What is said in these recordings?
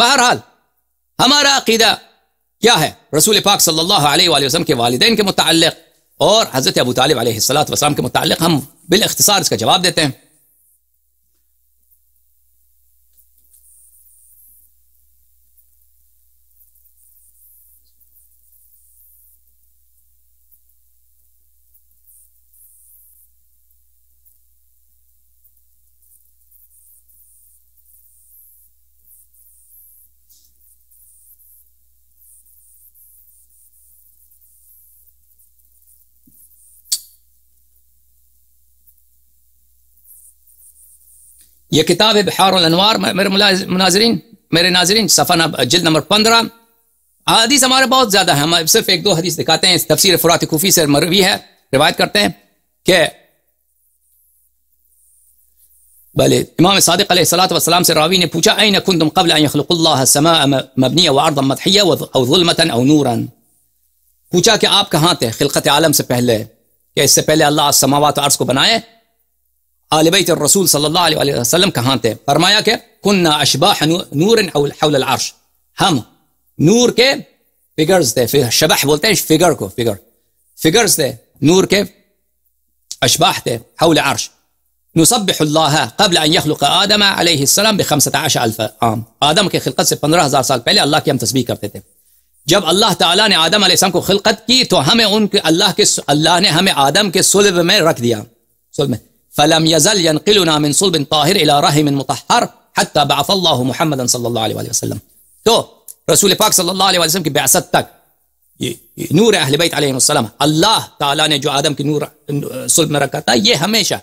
بہرحال ہمارا عقیدہ کیا ہے رسول پاک صلی اللہ علیہ وآلہ وسلم کے والدین کے متعلق اور حضرت ابو طالب علیہ السلام کے متعلق ہم بالاختصار اس کا جواب دیتے ہیں. یہ کتاب ہے بحار الانوار. میرے ناظرین صفحہ جلد نمبر 15. حدیث ہمارے بہت زیادہ ہیں, ہم صرف ایک دو حدیث دکھاتے ہیں. تفسیر فرات کوفی سے مروی ہے, روایت کرتے ہیں کہ بلے امام صادق علیہ الصلوۃ والسلام سے راوی نے پوچھا این کنتم قبل ان يخلق الله السماء مبنیہ وارضا مدحیہ او ظلمتا او نورا. پوچھا کہ آپ کہاں تھے خلقت عالم سے پہلے, کہ اس سے پہلے اللہ سماوات و ارض کو بنائے. آل بیت الرسول صلی اللہ علیہ وسلم کہاں تھے؟ فرمایا کہ کننا اشباح نور حول العرش, ہم نور کے فگرز تھے. شبح بولتے ہیں فگر کو, فگرز تھے, نور کے اشباح تھے حول عرش. نسبح اللہ قبل ان يخلق آدم علیہ السلام ب15,000 عام. آدم کے خلقت سے 15,000 سال پہلے اللہ کی ہم تسبیح کرتے تھے. جب اللہ تعالیٰ نے آدم علیہ السلام کو خلقت کی تو ہمیں اللہ نے ہمیں آدم کے صلب میں رکھ دیا. صلب میں فلم يزل ينقلنا من صلب طاهر الى رحم مطهر حتى بعث الله محمدا صلی اللہ علیہ وسلم. تو رسول پاک صلی اللہ علیہ وسلم کی بعثت تک یہ نور اہل بیت علیہ السلام, اللہ تعالیٰ نے جو آدم کی نور صلب میں رکھا تھا, یہ ہمیشہ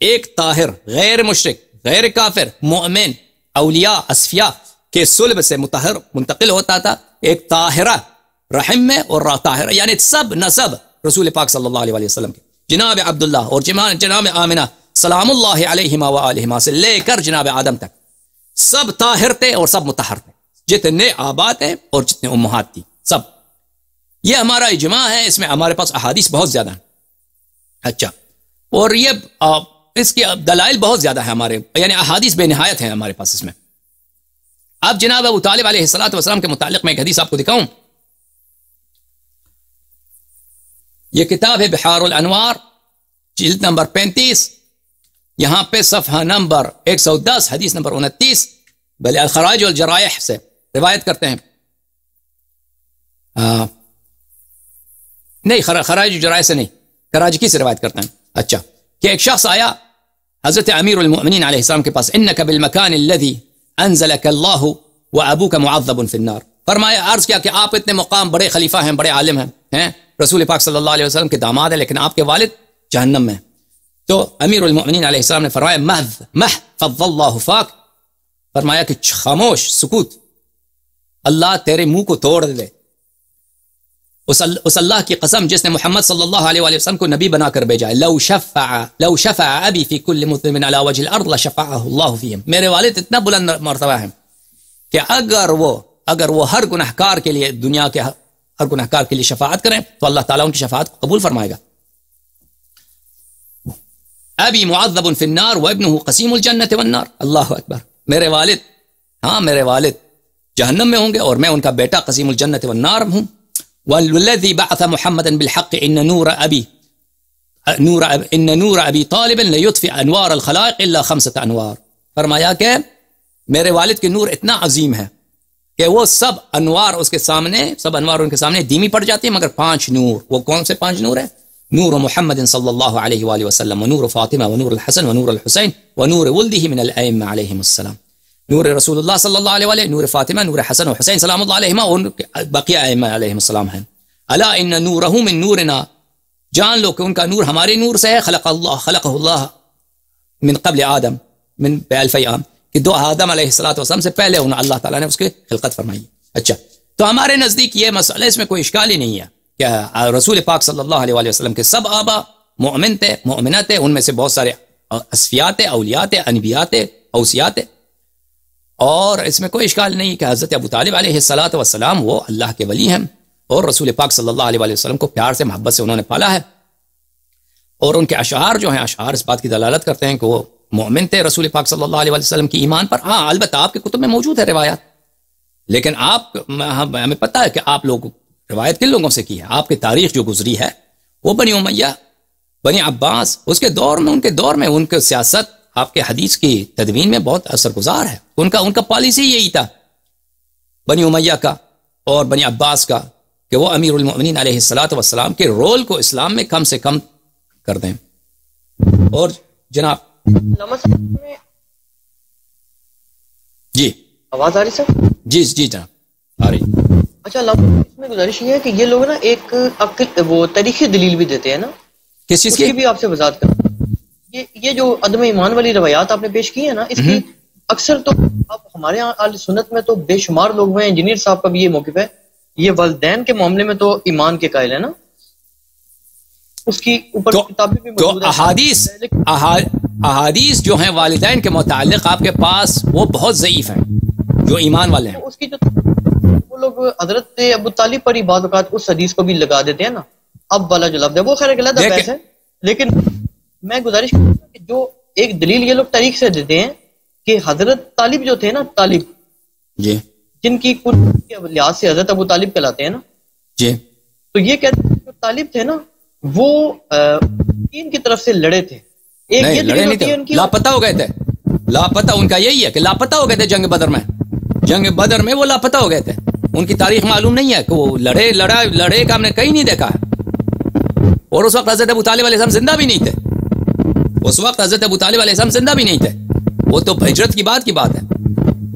ایک طاہر, غیر مشرک, غیر کافر, مومن, اولیاء, اصفیاء کے صلب سے مطہر منتقل ہوتا تھا ایک طاہرہ رحم میں, اور طاہرہ یعنی سب نسب رسول پاک صلی اللہ علیہ وسلم کے جناب عبداللہ اور جناب آمنہ سلام اللہ علیہما وآلہما سے لے کر جناب آدم تک سب طاہر تھے اور سب مطہر تھے, جتنے آبا تھے اور جتنے امہات تھی سب. یہ ہمارا اجماع ہے, اس میں ہمارے پاس احادیث بہت زیادہ ہیں. اچھا, اور یہ اس کی دلائل بہت زیادہ ہے ہمارے, یعنی احادیث بے نہایت ہیں ہمارے پاس اس میں. اب جناب ابو طالب علیہ السلام کے متعلق میں ایک حدیث آپ کو دکھاؤں. یہ کتاب ہے بحار الانوار, جلد نمبر 35, یہاں پہ صفحہ نمبر 110, حدیث نمبر 29, بل الخراج والجرائح سے روایت کرتے ہیں. نہیں, خراج الجرائح سے نہیں, کراجکی سے روایت کرتے ہیں. اچھا, کہ ایک شخص آیا حضرت امیر المؤمنین علیہ السلام کے پاس, انک بالمکان الذی انزلک اللہ وابوک معذب فی النار. فرمایا, عرض کیا کہ آپ اتنے مقام, بڑے خلیفہ ہیں, بڑے عالم ہیں, رسول پاک صلی اللہ علیہ وسلم کے داماد ہے, لیکن آپ کے والد جہنم میں. تو امیر المؤمنین علیہ السلام نے فرمایا مح فضل اللہ فاک, فرمایا کہ خاموش, سکوت, اللہ تیرے منہ کو توڑ دے. اس اللہ کی قسم جس نے محمد صلی اللہ علیہ وسلم کو نبی بنا کر بھیجا ہے, لو شفع ابی فی کل مسلم علی وجه الارض لشفعه اللہ فیہم. میرے والد اتنا بلند مرتبہ ہیں کہ اگر وہ ہر گنہگار کے لیے, دنیا کے ہر گنہگار کے لیے شفاعت کریں تو اللہ تعالیٰ ان کی شفاعت کو قبول فرمائے گا. ابی معذب فی النار وابنہ قسیم الجنۃ والنار. اللہ اکبر, میرے والد جہنم میں ہوں گے اور میں ان کا بیٹا قسیم الجنۃ والنار ہوں. والذی بعث محمدا بالحق ان نور ابی طالب لیطفئ انوار الخلائق الا 5 انوار. فرمایا کہ میرے والد کے نور اتنا عظیم ہے کہ وہ سب انوار ان کے سامنے دھیمی پڑ جاتی ہیں, مگر 5 نور. وہ کون سے 5 نور ہیں؟ نور محمد صلی اللہ علیہ وآلہ وسلم, ونور فاطمہ, ونور الحسن, ونور الحسین, ونور ولدہ من الائمہ علیہم السلام. نور رسول اللہ صلی اللہ علیہ وآلہ, نور فاطمہ, نور حسن و حسین سلام اللہ علیہما, اور بقیہ ائمہ علیہم السلام ہیں. الا ان نورہ من نورنا, جان لو کہ ان کا نور ہمارے نور سے ہے. خلقہ اللہ من قبل آدم من ب1000 عام, کہ 2 آدم علیہ السلام سے پہلے اللہ تعالیٰ نے اس کی خلقت فرمائی. اچھا, تو ہمارے نزدیک یہ مسئلہ, اس میں کوئی اشکال ہی نہیں ہے کہ رسول پاک صلی اللہ علیہ وسلم کے سب آبا مومن تھے, مومنات تھے, ان میں سے بہت سارے اصفیات تھے, اولیاء تھے, انبیاء تھے, اوصیاء تھے, اور اس میں کوئی اشکال نہیں کہ حضرت ابو طالب علیہ السلام وہ اللہ کے ولی ہیں اور رسول پاک صلی اللہ علیہ وسلم کو پیار سے, محبت سے انہوں نے پالا ہے. اور ان کے اشعار جو ہیں, اشعار اس بات کی دلالت کرتے ہیں کہ وہ مومن تھے رسول پاک صلی اللہ علیہ وسلم کی ایمان پر. ہاں, البتہ آپ کے کتب میں موجود ہے روایات لیکن آپ ہمیں پتہ ہے کہ آپ لوگ روایت کن لوگوں سے کی ہے. آپ کی تاریخ جو گزری ہے وہ بنی امیہ، بنی عباس، اس کے دور میں، ان کے دور میں ان کے سیاست آپ کے حدیث کی تدوین میں بہت اثر گزار ہے. ان کا پالیسی یہی تھا بنی امیہ کا اور بنی عباس کا کہ وہ امیر المؤمنین علیہ الصلوۃ والسلام کے رول کو اسلام میں کم سے کم کر دیں. اور جناب جی آواز آ رہی سر؟ جی جی جناب آ رہی. اچھا اس میں گزارش یہ ہے کہ یہ لوگ نا ایک عقل وہ تاریخی دلیل بھی دیتے ہیں نا، کس چیز اس کی بھی آپ سے وضاحت کریں. یہ جو عدم ایمان والی روایات آپ نے پیش کی ہے نا، اس کی اکثر تو اب ہمارے یہاں اہل سنت میں تو بے شمار لوگ ہوئے ہیں. انجینئر صاحب کا بھی یہ موقف ہے. یہ والدین کے معاملے میں تو ایمان کے قائل ہے نا، اس کی اوپر کتابیں بھی موجود ہیں. احادیث جو ہیں والدین کے متعلق آپ کے پاس وہ بہت ضعیف ہیں جو ایمان والے ہیں. اس کی جو وہ لوگ حضرت ابو طالب پر ہی بعض اوقات اس حدیث کو بھی لگا دیتے ہیں نا، اب والا جو لفظ ہے وہ خیر غلط بحث ہے. لیکن میں گزارش کروں گا کہ جو ایک دلیل یہ لوگ تاریخ سے دیتے ہیں کہ حضرت طالب جو تھے نا، طالب جی جن کی لحاظ سے حضرت ابو طالب کہلاتے ہیں نا جی، تو یہ کہتے ہیں کہ طالب تھے نا وہ دین کی طرف سے لڑے تھے. ایک یہ لڑے نہیں تھے، لاپتہ ہو گئے تھے. لاپتہ ان کا یہی ہے کہ لاپتہ ہو گئے تھے جنگ بدر میں. جنگ بدر میں وہ لاپتہ ہو گئے تھے. ان کی تاریخ معلوم نہیں ہے کہ وہ لڑے کا ہم نے کہیں نہیں دیکھا. اور اس وقت حضرت ابو طالب علیہ السلام زندہ بھی نہیں تھے. اس وقت حضرت ابو طالب علیہ السلام زندہ بھی نہیں تھے. وہ تو ہجرت کی بات ہے.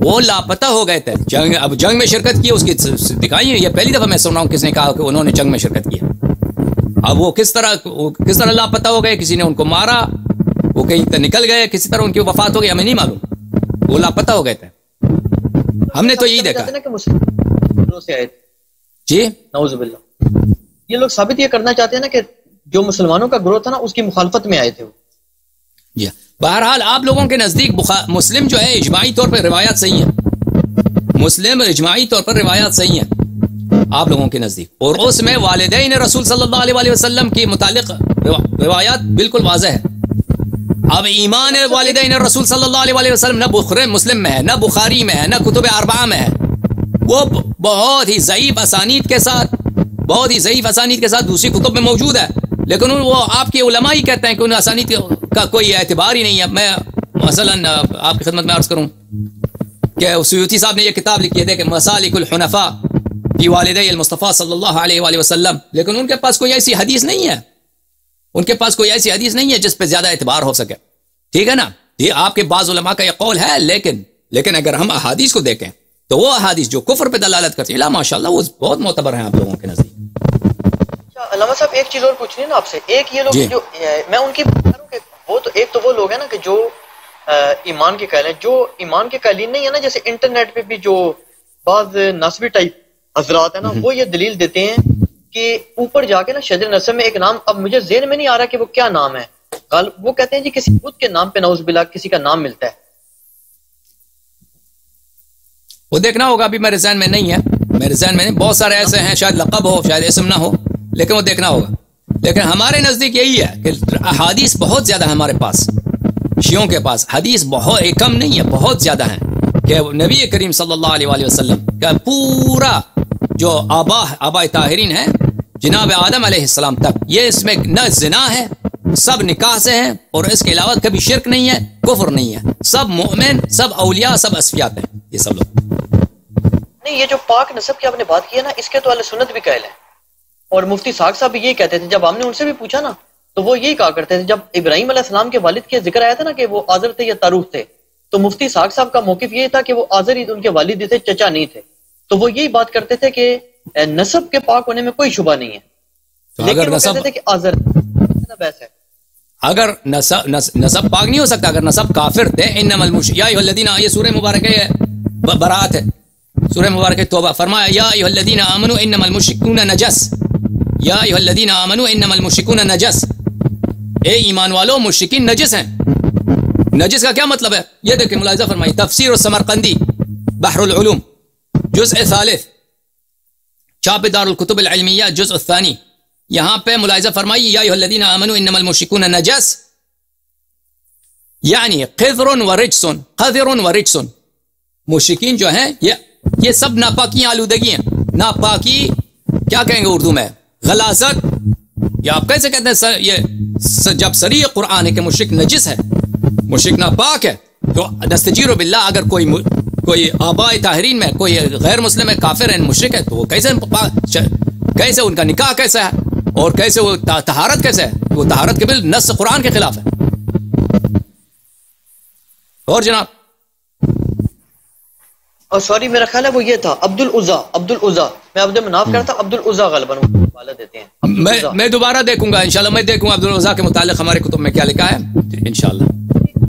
وہ لاپتہ ہو گئے تھے. جنگ میں شرکت کی، اس کی دکھائی ہے. یہ پہلی دفعہ میں سن رہا ہوں کس نے کہا کہ انہوں نے جنگ میں شرکت کی. اب وہ کس طرح لاپتہ ہو گئے، کسی نے ان کو مارا، وہ کہیں نکل گئے، کسی طرح ان کی وفات ہو گئی، ہمیں نہیں معلوم. وہ لاپتہ ہو گئے تھے. ہم نے تو یہی دیکھا جی. نعوذ باللہ. یہ لوگ ثابت یہ کرنا چاہتے ہیں نا کہ جو مسلمانوں کا گروہ تھا نا اس کی مخالفت میں آئے تھے. جی بہرحال آپ لوگوں کے نزدیک مسلم جو ہے اجماعی طور پر روایات صحیح ہیں. مسلم اجماعی طور پر روایات صحیح ہیں آپ لوگوں کے نزدیک، اور اس میں والدین رسول صلی اللہ علیہ وسلم کی متعلق روایات بالکل واضح ہے. اب ایمان والدین رسول صلی اللہ علیہ وسلم نہ بخاری مسلم میں ہے، نہ بخاری میں ہے، نہ کتب اربعہ میں ہے. وہ بہت ہی ضعیف اسانید کے ساتھ دوسری کتب میں موجود ہے. لیکن وہ آپ کے علماء ہی کہتے ہیں کہ ان اسانید کا کوئی اعتبار ہی نہیں ہے. میں مثلا آپ کی خدمت میں عرض کروں کہ سیوطی صاحب نے یہ کتاب لکھی ہے کہ مسالک الحنفاء فی والدی المصطفیٰ صلی اللہ علیہ وآلہ وسلم، لیکن ان کے پاس کوئی ایسی حدیث نہیں ہے. ان کے پاس کوئی ایسی حدیث نہیں ہے جس پہ زیادہ اعتبار ہو سکے. ٹھیک ہے نا. یہ آپ کے بعض علماء کا یہ قول ہے، لیکن اگر ہم احادیث کو دیکھیں تو وہ احادیث جو کفر پہ دلالت کرتی ہے ماشاءاللہ وہ بہت معتبر ہیں آپ لوگوں کے نزدیک. علامہ صاحب ایک چیز اور پوچھنی ہے نا آپ سے. ایک یہ لوگ جی. جو میں ان کی بات کروں کہ وہ تو ایک تو وہ لوگ ہیں نا کہ جو ایمان کے قائل ہیں، جو ایمان کے قائلین نہیں ہے نا، جیسے انٹرنیٹ پہ بھی جو بعض نسبی ٹائپ حضرات ہیں نا وہ یہ دلیل دیتے ہیں کہ اوپر جا کے نا شجر نسب میں ایک نام، اب مجھے ذہن میں نہیں آ رہا کہ وہ کیا نام ہے. وہ کہتے ہیں جی کسی بت کے نام پہ نعوذ باللہ کسی کا نام ملتا ہے. وہ دیکھنا ہوگا، ابھی میرے ذہن میں نہیں ہے. میرے ذہن میں نہیں، بہت سارے ایسے ہیں، شاید لقب ہو شاید اسم نہ ہو، لیکن وہ دیکھنا ہوگا. لیکن ہمارے نزدیک یہی ہے کہ احادیث بہت زیادہ ہیں ہمارے پاس. شیعوں کے پاس حدیث بہت کم نہیں ہے، بہت زیادہ ہیں کہ نبی کریم صلی اللہ علیہ وآلہ وسلم کا پورا جو آباء طاہرین ہیں جناب آدم علیہ السلام تک، یہ اس میں نہ زنا ہے، سب نکاح سے ہیں، اور اس کے علاوہ کبھی شرک نہیں ہے، کفر نہیں ہے، سب مومن، سب اولیاء، سب اصفیات ہیں یہ سب لوگ. نہیں، یہ جو پاک نسب کی آپ نے بات کی ہے نا، اس کے تو اہل سنت بھی قائل ہیں. اور مفتی ساق صاحب بھی یہی کہتے تھے. جب ہم نے ان سے بھی پوچھا نا تو وہ یہی کہا کرتے تھے، جب ابراہیم علیہ السلام کے والد کے ذکر آیا تھا نا کہ وہ آزر تھے یا تاروخ تھے، تو مفتی ساق صاحب کا موقف یہ تھا کہ وہ آزر ہی ان کے والد تھے، چچا نہیں تھے. تو وہ یہی بات کرتے تھے کہ نسب کے پاک ہونے میں کوئی شبہ نہیں ہے، لیکن وہ کہتے تھے کہ آزر بحث ہے. اگر نسب پاک نہیں ہو سکتا، اگر نسب کافر تھے. انما یا ایھا الذین، یہ سورہ مبارکہ ہے، براءت ہے، سورہ مبارکہ توبہ. فرمایا یا ایھا الذین آمنوا انما المشرکون نجس، یا ایھا الذین آمنوا انما المشرکون نجس، اے ایمان والو مشرکین نجس ہیں. نجس کا کیا مطلب ہے یہ دیکھیں، ملاحظہ فرمائیے. تفسیر السمرقندی بحر العلوم جزء ثالث، چاپ دار الکتب العلمیہ جزء الثانی، یہاں پہ ملاحظہ فرمائیے یا ایھا الذین آمنوا انما المشرکون نجس، یعنی قذر و رجس. قذر و رجس، مشرکین جو ہیں یہ یہ سب ناپاکیاں آلودگی ہیں. ناپاکی کیا کہیں گے اردو میں؟ غلاظت. یہ آپ کیسے کہتے ہیں یہ جب صریح قرآن ہے کہ مشرک نجس ہے، مشرک ناپاک ہے، تو نستجیر باللہ اگر کوئی آباء طاہرین میں کوئی غیر مسلم ہے، کافر ہے، مشرک ہے، تو وہ کیسے ان کا نکاح کیسا ہے اور کیسے وہ طہارت کیسے ہے؟ وہ طہارت کے بل نص قرآن کے خلاف ہے. اور جناب اور سوری میرا خیال ہے وہ یہ تھا عبد العزا میں عبد مناف کرتا عبد العزا غالباً حوالہ دیتے ہیں. میں دوبارہ دیکھوں گا انشاءاللہ، میں دیکھوں گا عبد العزا کے متعلق ہمارے کتب میں کیا لکھا ہے انشاءاللہ.